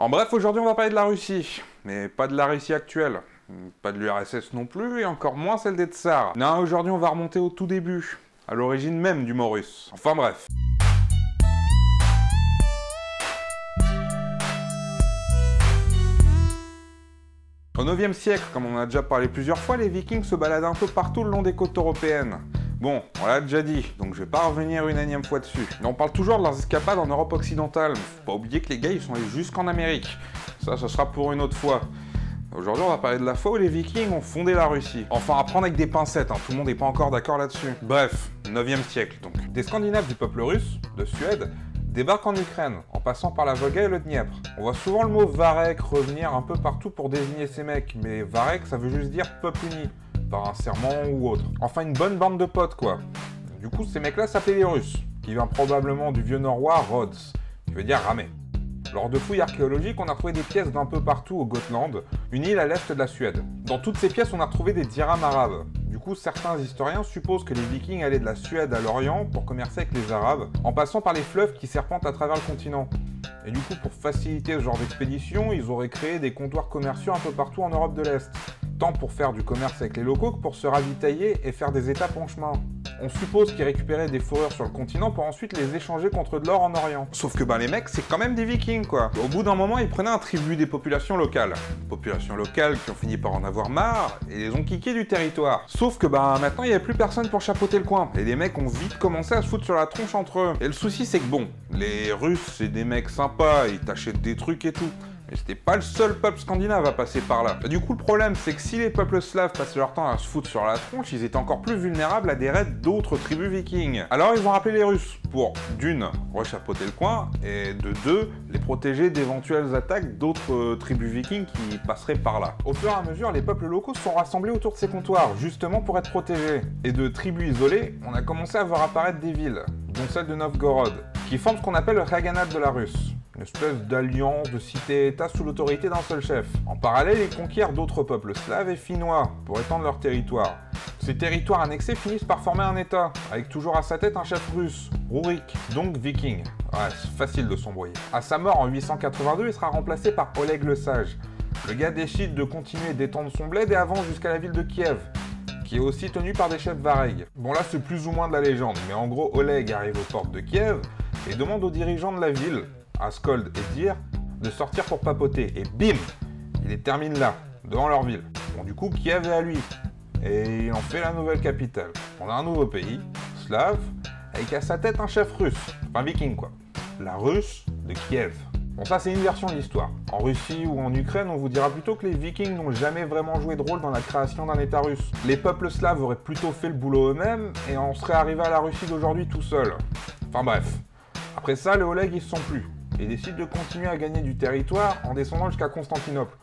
En bref, aujourd'hui on va parler de la Russie, mais pas de la Russie actuelle, pas de l'URSS non plus, et encore moins celle des Tsars. Non, aujourd'hui on va remonter au tout début, à l'origine même du mot russe. Enfin bref. Au 9e siècle, comme on en a déjà parlé plusieurs fois, les Vikings se baladaient un peu partout le long des côtes européennes. Bon, on l'a déjà dit, donc je vais pas revenir une énième fois dessus. Mais on parle toujours de leurs escapades en Europe occidentale. Faut pas oublier que les gars, ils sont allés jusqu'en Amérique. Ça sera pour une autre fois. Aujourd'hui, on va parler de la fois où les Vikings ont fondé la Russie. Enfin, à prendre avec des pincettes, hein, tout le monde n'est pas encore d'accord là-dessus. Bref, 9e siècle donc. Des Scandinaves du peuple russe, de Suède, débarquent en Ukraine, en passant par la Volga et le Dniepr. On voit souvent le mot Varek revenir un peu partout pour désigner ces mecs, mais Varek, ça veut juste dire peuple uni, par un serment ou autre. Enfin, une bonne bande de potes, quoi. Du coup, ces mecs-là s'appelaient les Russes, qui vient probablement du vieux norrois Rhodes, qui veut dire ramer. Lors de fouilles archéologiques, on a retrouvé des pièces d'un peu partout au Gotland, une île à l'est de la Suède. Dans toutes ces pièces, on a retrouvé des diorama arabes. Du coup, certains historiens supposent que les Vikings allaient de la Suède à l'Orient pour commercer avec les Arabes, en passant par les fleuves qui serpentent à travers le continent. Et du coup, pour faciliter ce genre d'expédition, ils auraient créé des comptoirs commerciaux un peu partout en Europe de l'Est, tant pour faire du commerce avec les locaux que pour se ravitailler et faire des étapes en chemin. On suppose qu'ils récupéraient des fourrures sur le continent pour ensuite les échanger contre de l'or en Orient. Sauf que les mecs, c'est quand même des Vikings, quoi. Au bout d'un moment, ils prenaient un tribut des populations locales. Populations locales qui ont fini par en avoir marre et les ont kickés du territoire. Sauf que maintenant, il n'y avait plus personne pour chapeauter le coin. Et les mecs ont vite commencé à se foutre sur la tronche entre eux. Et le souci, c'est que les Russes, c'est des mecs sympas, ils t'achètent des trucs et tout. Mais c'était pas le seul peuple scandinave à passer par là. Et du coup, le problème, c'est que si les peuples slaves passaient leur temps à se foutre sur la tronche, ils étaient encore plus vulnérables à des raids d'autres tribus vikings. Alors ils ont rappelé les Russes pour, d'une, rechapeauter le coin, et de deux, les protéger d'éventuelles attaques d'autres tribus vikings qui passeraient par là. Au fur et à mesure, les peuples locaux se sont rassemblés autour de ces comptoirs, justement pour être protégés. Et de tribus isolées, on a commencé à voir apparaître des villes, dont celle de Novgorod, qui forment ce qu'on appelle le Khaganat de la Russe. Une espèce d'alliance de cité-état sous l'autorité d'un seul chef. En parallèle, ils conquièrent d'autres peuples slaves et finnois pour étendre leur territoire. Ces territoires annexés finissent par former un état, avec toujours à sa tête un chef russe, Rurik, donc viking. Ouais, c'est facile de s'embrouiller. À sa mort en 882, il sera remplacé par Oleg le Sage. Le gars décide de continuer d'étendre son bled et avance jusqu'à la ville de Kiev, qui est aussi tenue par des chefs varegs. Bon là, c'est plus ou moins de la légende, mais en gros, Oleg arrive aux portes de Kiev et demande aux dirigeants de la ville, Askold et Tyr, de sortir pour papoter. Et bim, il les termine là, devant leur ville. Bon, du coup, Kiev est à lui. Et il en fait la nouvelle capitale. On a un nouveau pays, slave, avec à sa tête un chef russe. Enfin, viking, quoi. La Russe de Kiev. Bon, ça, c'est une version de l'histoire. En Russie ou en Ukraine, on vous dira plutôt que les Vikings n'ont jamais vraiment joué de rôle dans la création d'un État russe. Les peuples slaves auraient plutôt fait le boulot eux-mêmes, et on serait arrivé à la Russie d'aujourd'hui tout seul. Enfin bref. Après ça, les Oleg, ils se sont plus. Et décide de continuer à gagner du territoire en descendant jusqu'à Constantinople.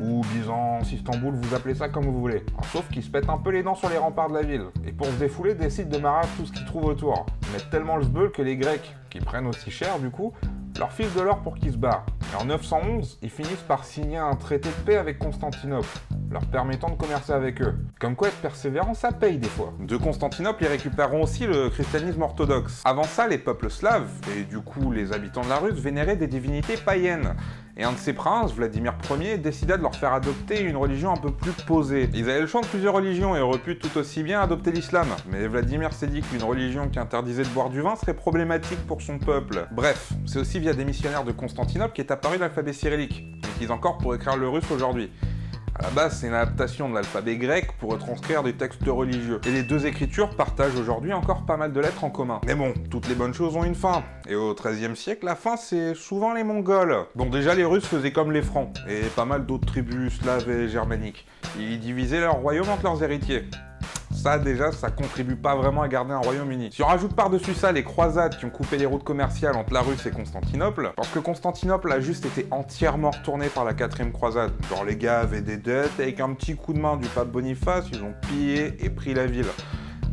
Ou Byzance, Istanbul, vous appelez ça comme vous voulez. Alors, sauf qu'ils se pètent un peu les dents sur les remparts de la ville. Et pour se défouler, décident de marrer tout ce qu'ils trouvent autour. Ils mettent tellement le sbeul que les Grecs, qui prennent aussi cher du coup, leur filent de l'or pour qu'ils se barrent. Et en 911, ils finissent par signer un traité de paix avec Constantinople, leur permettant de commercer avec eux. Comme quoi être persévérant, ça paye des fois. De Constantinople, ils récupéreront aussi le christianisme orthodoxe. Avant ça, les peuples slaves, et du coup les habitants de la Russe, vénéraient des divinités païennes. Et un de ces princes, Vladimir Ier, décida de leur faire adopter une religion un peu plus posée. Ils avaient le choix de plusieurs religions et auraient pu tout aussi bien adopter l'islam. Mais Vladimir s'est dit qu'une religion qui interdisait de boire du vin serait problématique pour son peuple. Bref, c'est aussi via des missionnaires de Constantinople qu'est apparu l'alphabet cyrillique, qui utilise encore pour écrire le russe aujourd'hui. À la base, c'est une adaptation de l'alphabet grec pour retranscrire des textes religieux. Et les deux écritures partagent aujourd'hui encore pas mal de lettres en commun. Mais bon, toutes les bonnes choses ont une fin. Et au XIIIe siècle, la fin, c'est souvent les Mongols. Bon, déjà, les Russes faisaient comme les Francs, et pas mal d'autres tribus slaves et germaniques. Ils divisaient leur royaume entre leurs héritiers. Ça, déjà, ça contribue pas vraiment à garder un royaume uni. Si on rajoute par-dessus ça les croisades qui ont coupé les routes commerciales entre la Russe et Constantinople, parce que Constantinople a juste été entièrement retournée par la 4e croisade. Genre les gars avaient des dettes, et avec un petit coup de main du pape Boniface, ils ont pillé et pris la ville.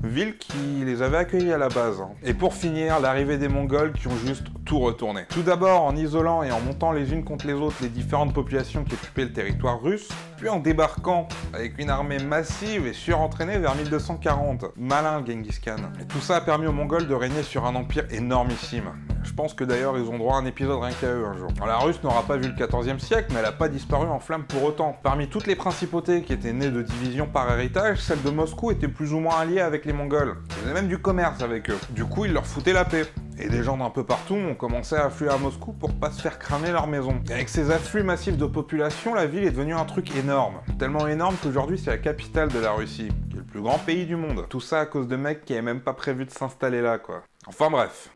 Ville qui les avait accueillis à la base. Et pour finir, l'arrivée des Mongols qui ont juste tout retourner. Tout d'abord en isolant et en montant les unes contre les autres les différentes populations qui occupaient le territoire russe, puis en débarquant avec une armée massive et surentraînée vers 1240. Malin le Genghis Khan. Et tout ça a permis aux Mongols de régner sur un empire énormissime. Je pense que d'ailleurs ils ont droit à un épisode rien qu'à eux un jour. Alors, la Russe n'aura pas vu le 14e siècle, mais elle n'a pas disparu en flammes pour autant. Parmi toutes les principautés qui étaient nées de divisions par héritage, celle de Moscou était plus ou moins alliée avec les Mongols. Ils faisaient même du commerce avec eux. Du coup, ils leur foutaient la paix. Et des gens d'un peu partout ont commencé à affluer à Moscou pour pas se faire cramer leur maison. Et avec ces afflux massifs de population, la ville est devenue un truc énorme. Tellement énorme qu'aujourd'hui c'est la capitale de la Russie, qui est le plus grand pays du monde. Tout ça à cause de mecs qui avaient même pas prévu de s'installer là, quoi. Enfin bref.